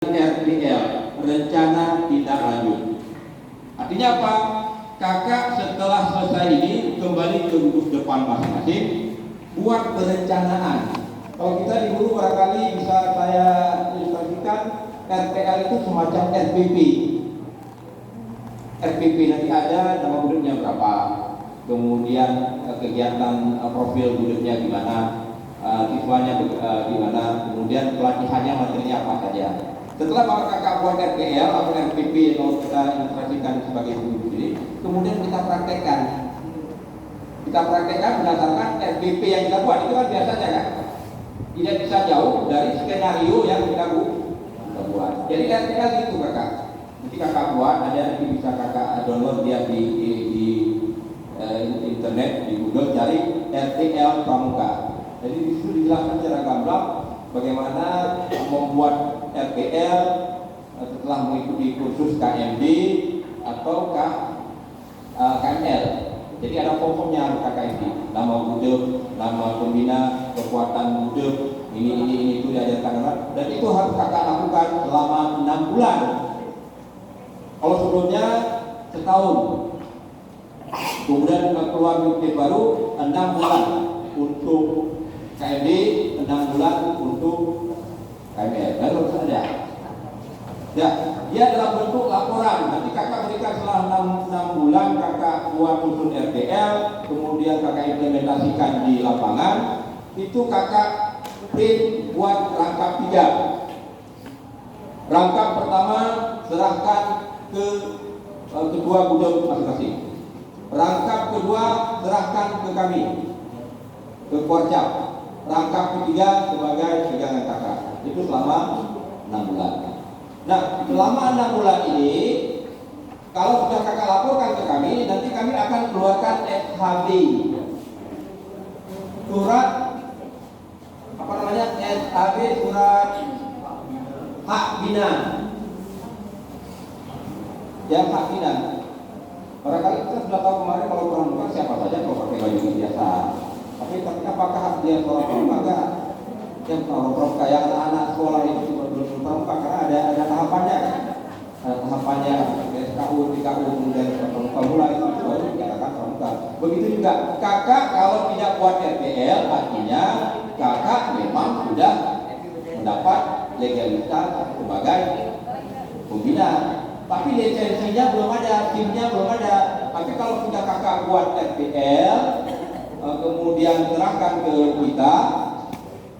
RTL, rencana tindak lanjut. Artinya apa? Kakak setelah selesai ini kembali ke duduk depan masing-masing, buat perencanaan. Kalau kita di guru barangkali bisa saya ilustrasikan, RTL itu semacam RPP. RPP nanti ada nama gudegnya berapa, kemudian kegiatan profil gudegnya gimana, siswanya gimana, kemudian pelatihannya materinya apa saja. Setelah kakak buat RTL atau RPP kalau kita ilustrasikan sebagai guru ini, kemudian kita praktekkan. Kita praktekkan berdasarkan RPP yang kita buat. Itu kan biasanya kan tidak bisa jauh dari skenario yang kita buat. Jadi RTL itu kakak. Nanti kakak buat, nanti bisa kakak download dia di internet, di Google, cari RTL Pramuka. Jadi di situ dijelaskan secara gamblang bagaimana membuat RTL setelah mengikuti kursus KMD atau KML. Jadi ada pokoknya KKMD, nama gudeg, nama pembina, kekuatan gudeg, ini itu diajarkan, dan itu harus kakak lakukan selama 6 bulan. Kalau sebelumnya setahun, kemudian keluar bukti baru 6 bulan untuk KMD, 6 bulan untuk KML. Lalu harus ada. Ya, dia dalam bentuk laporan. Nanti kakak berikan setelah 6 bulan kakak buat usul RTL, kemudian kakak implementasikan di lapangan. Itu kakak print buat rangkap 3. Rangkap pertama serahkan ke ketua gudeg masing-masing. Rangkap kedua serahkan ke kami, ke Korcap. Rangkap ketiga sebagai pegangan kakak. Itu selama 6 bulan. Nah, selama 6 bulan ini, kalau sudah kakak laporkan ke kami, nanti kami akan keluarkan SHB, surat apa namanya, SHB, surat hak bina. Ya, hak bina. Barangkali kita sudah tahu kemarin kalau pramuka siapa saja kalau pakai baju biasa. Tapi apakah dia seorang pramuka? Yang pramuka yang anak-anak sekolah itu juga belum pramuka, karena ada tahapannya kan? Tahapannya SKU, PKU, kemudian pramuka mulai itu baru dikatakan pramuka. Begitu juga kakak kalau tidak buat RTL, artinya kakak memang sudah mendapat legalitas sebagai pembina. Tapi lisensinya belum ada, SIM-nya belum ada. Tapi kalau sudah kakak buat RTL, kemudian serahkan ke kita,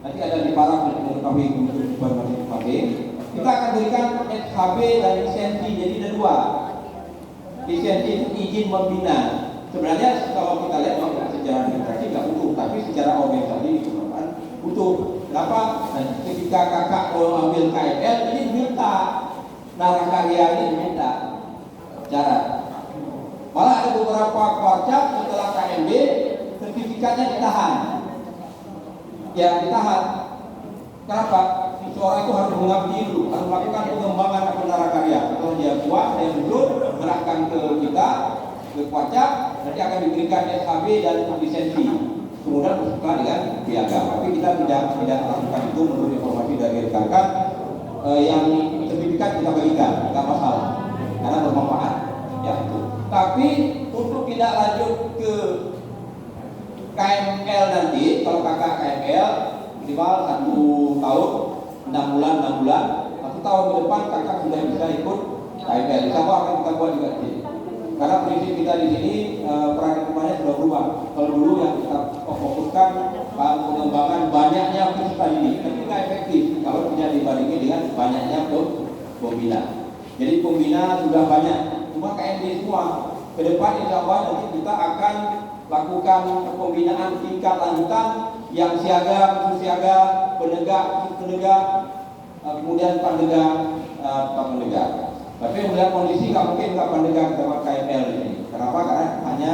nanti ada di parang untuk mengetahui kebutuhan masing-masing. Kita akan berikan SHB dan lisensi, jadi ada 2. Lisensi itu izin membina. Sebenarnya kalau kita lihat secara administrasi nggak butuh, tapi secara organisasi itu butuh. Kenapa? Nah, ketika kakak mau ambil KML, ini minta narakaria ini diminta syarat. Malah ada beberapa Korcap setelah KMD sertifikatnya ditahan. Ya, ditahan. Kenapa? Seseorang itu harus mengabdi dulu, harus melakukan pengembangan akun narakaria. Setelah dia kuat, dia duduk, serahkan ke kita, ke Korcap, nanti akan diberikan SHB dan lisensi. Kemudian bersuka dengan piagam. Tapi kita tidak melakukan itu menurut informasi dari rekan-rekan. Yang sertifikat kita bagikan, tidak masalah, karena bermanfaat. Ya itu. Tapi untuk tidak lanjut ke KML nanti, kalau kakak KML minimal 1 tahun, 6 bulan, 1 tahun ke depan kakak sudah bisa ikut KML. Sama akan kita buat juga di sini. Karena prinsip kita di sini peran hukumannya sudah berubah. Kalau dulu yang kita fokuskan pengembangan banyaknya peserta ini, tapi tidak efektif kalau tidak dibandingkan dengan banyaknya pembina. Jadi pembina sudah banyak, cuma KMD semua. Ke depan insya Allah nanti kita akan lakukan pembinaan tingkat lanjutan yang siaga, khusus siaga, penegak, khusus penegak, kemudian pandegak, penegak. Tapi melihat kondisi nggak mungkin nggak pandegak dapat KML ini. Kenapa? Karena hanya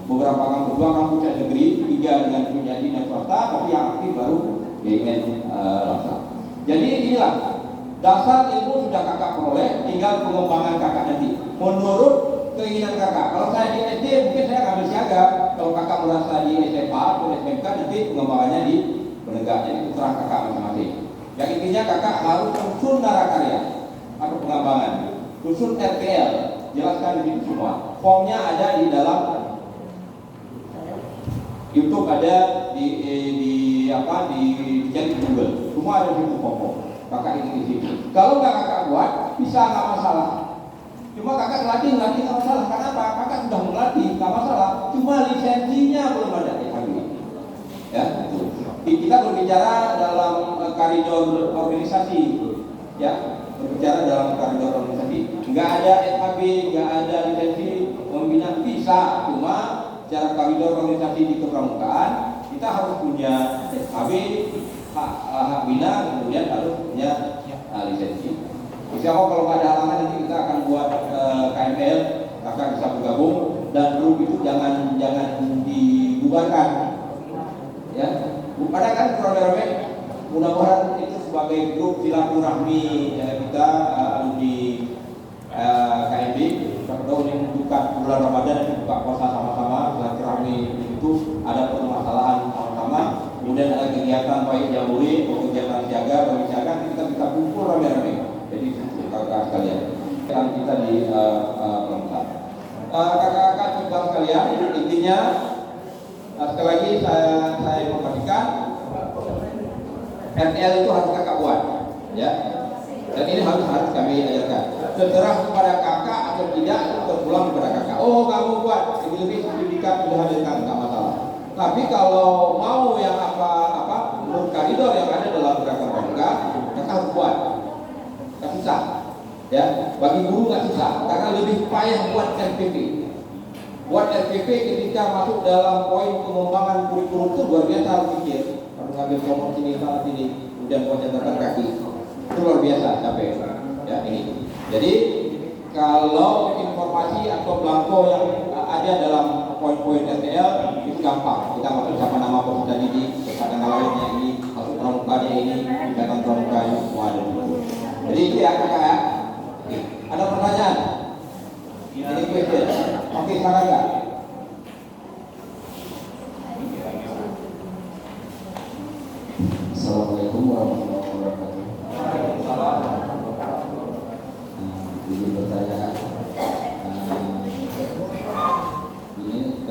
beberapa kampus, 2 kampus negeri, 3 dengan menjadi swasta, tapi yang aktif baru BIN Laksa. Jadi inilah dasar ilmu sudah kakak peroleh, tinggal pengembangan kakak nanti menurut keinginan kakak. Kalau saya di SD mungkin saya ngambil siaga, kalau kakak merasa di SMA atau SMK nanti pengembangannya di penegak. Jadi terserah kakak masing-masing. Yang intinya kakak harus unsur narakarya atau pengembangan, unsur RTL, jelaskan di situ semua. Formnya ada di dalam YouTube, ada di Google, semua ada di situ form. Kakak ini di situ. Kalau nggak kakak buat, bisa nggak masalah. Cuma kakak latih nggak masalah. Kenapa? Kakak sudah melatih, nggak masalah. Cuma lisensinya belum ada ya. Kita berbicara dalam koridor organisasi, ya. Berbicara dalam koridor organisasi. Nggak ada FHB, nggak ada lisensi membina, bisa. Cuma secara koridor organisasi di kepramukaan kita harus punya FHB, hak bina, kemudian harus punya lisensi. Insya Allah kalau nggak ada halangan nanti kita akan buat KML, kakak bisa bergabung, dan grup itu jangan dibubarkan, ya. Ada kan rame-rame, mudah-mudahan itu sebagai grup silaturahmi kita alumni KMB. Kalau ini menunjukkan bulan Ramadan dan buka puasa sama-sama, silaturahmi itu ada permasalahan sama-sama, kemudian ada kegiatan baik jamuri atau kegiatan siaga, bagi siaga kita bisa kumpul rame-rame. Jadi kakak sekalian, kita di permukaan. Kakak-kakak juga sekalian, intinya sekali lagi saya informasikan, RTL itu harus kakak buat, ya. Dan ini harus kami ajarkan. Terserah kepada kakak atau tidak, itu terpulang kepada kakak. Oh, kamu buat, lebih sertifikat sudah hadirkan, nggak masalah. Tapi kalau mau yang menurut koridor yang ada dalam gerakan pramuka, kakak harus buat. Nggak susah, ya. Bagi guru nggak susah, karena lebih payah buat RPP. Buat RPP ketika masuk dalam poin pengembangan kurikulum itu luar biasa harus pikir. Harus ngambil nomor sini, sana sini, kemudian buat catatan kaki. Itu luar biasa capek, ya ini. Jadi kalau informasi atau belangko yang ada dalam poin-poin RTL itu gampang. Kita masuk sama nama peserta didik, kepada lainnya ini, masuk pramukanya ini, ikatan pramukanya semua ada. Jadi itu ya kakak ya. Ada pertanyaan? Ini question. Oke, silakan.